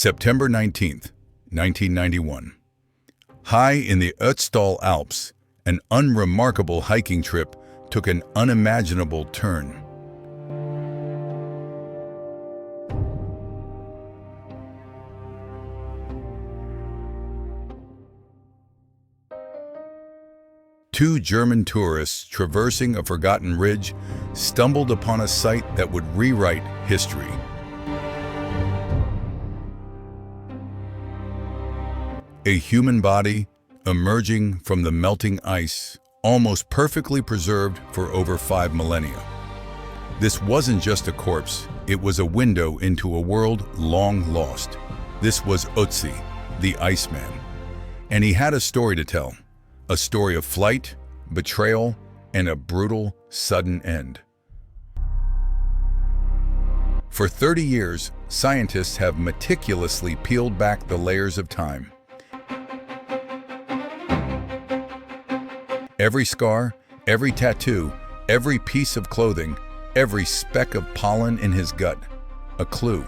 September 19th, 1991. High in the Ötztal Alps, an unremarkable hiking trip took an unimaginable turn. Two German tourists traversing a forgotten ridge stumbled upon a site that would rewrite history. A human body emerging from the melting ice, almost perfectly preserved for over 5 millennia. This wasn't just a corpse, it was a window into a world long lost. This was Ötzi, the Iceman. And he had a story to tell. A story of flight, betrayal, and a brutal, sudden end. For 30 years, scientists have meticulously peeled back the layers of time. Every scar, every tattoo, every piece of clothing, every speck of pollen in his gut, a clue.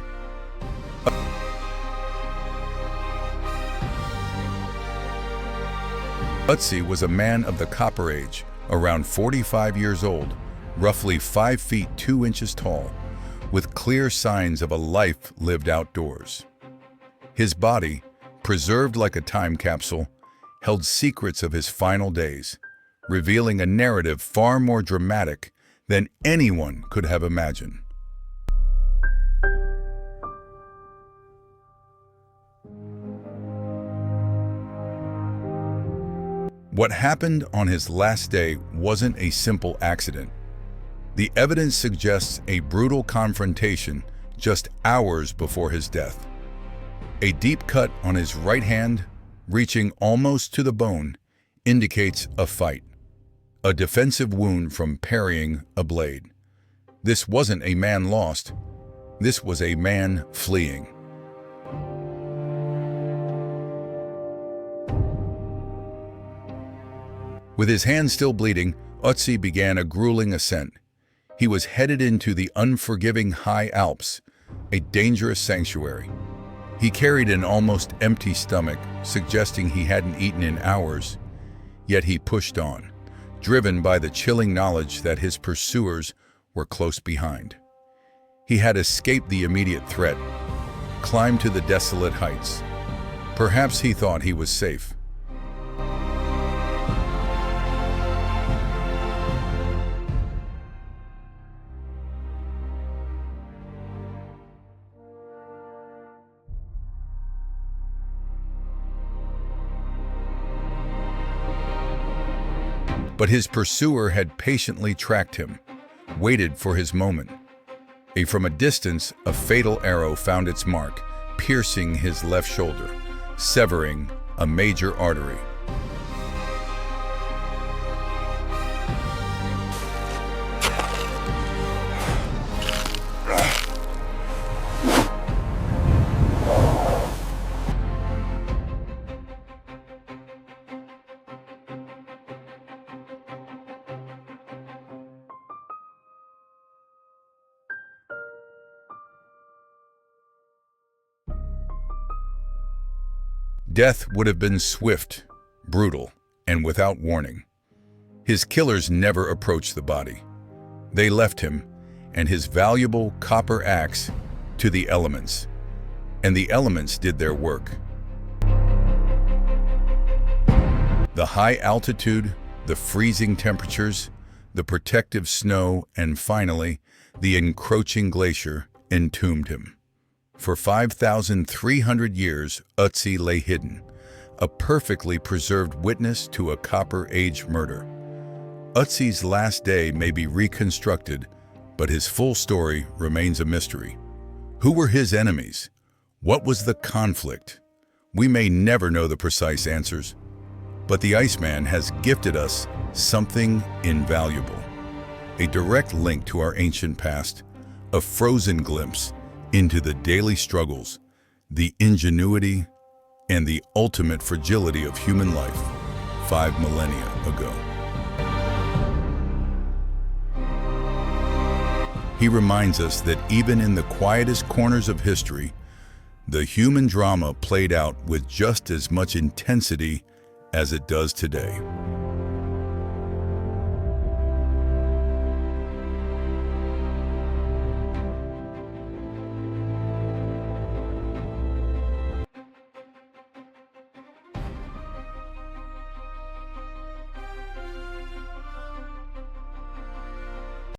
Ötzi was a man of the Copper Age, around 45 years old, roughly 5 feet 2 inches tall, with clear signs of a life lived outdoors. His body, preserved like a time capsule, held secrets of his final days, revealing a narrative far more dramatic than anyone could have imagined. What happened on his last day wasn't a simple accident. The evidence suggests a brutal confrontation just hours before his death. A deep cut on his right hand, reaching almost to the bone, indicates a fight. A defensive wound from parrying a blade. This wasn't a man lost. This was a man fleeing. With his hand still bleeding, Ötzi began a grueling ascent. He was headed into the unforgiving high Alps, a dangerous sanctuary. He carried an almost empty stomach, suggesting he hadn't eaten in hours, yet he pushed on, driven by the chilling knowledge that his pursuers were close behind. He had escaped the immediate threat, climbed to the desolate heights. Perhaps he thought he was safe. But his pursuer had patiently tracked him, waited for his moment. From a distance, a fatal arrow found its mark, piercing his left shoulder, severing a major artery. Death would have been swift, brutal, and without warning. His killers never approached the body. They left him and his valuable copper axe to the elements, and the elements did their work. The high altitude, the freezing temperatures, the protective snow, and finally, the encroaching glacier entombed him. For 5,300 years, Ötzi lay hidden, a perfectly preserved witness to a Copper Age murder. Ötzi's last day may be reconstructed, but his full story remains a mystery. Who were his enemies? What was the conflict? We may never know the precise answers, but the Iceman has gifted us something invaluable. A direct link to our ancient past, a frozen glimpse into the daily struggles, the ingenuity, and the ultimate fragility of human life 5 millennia ago. He reminds us that even in the quietest corners of history, The human drama played out with just as much intensity as it does today.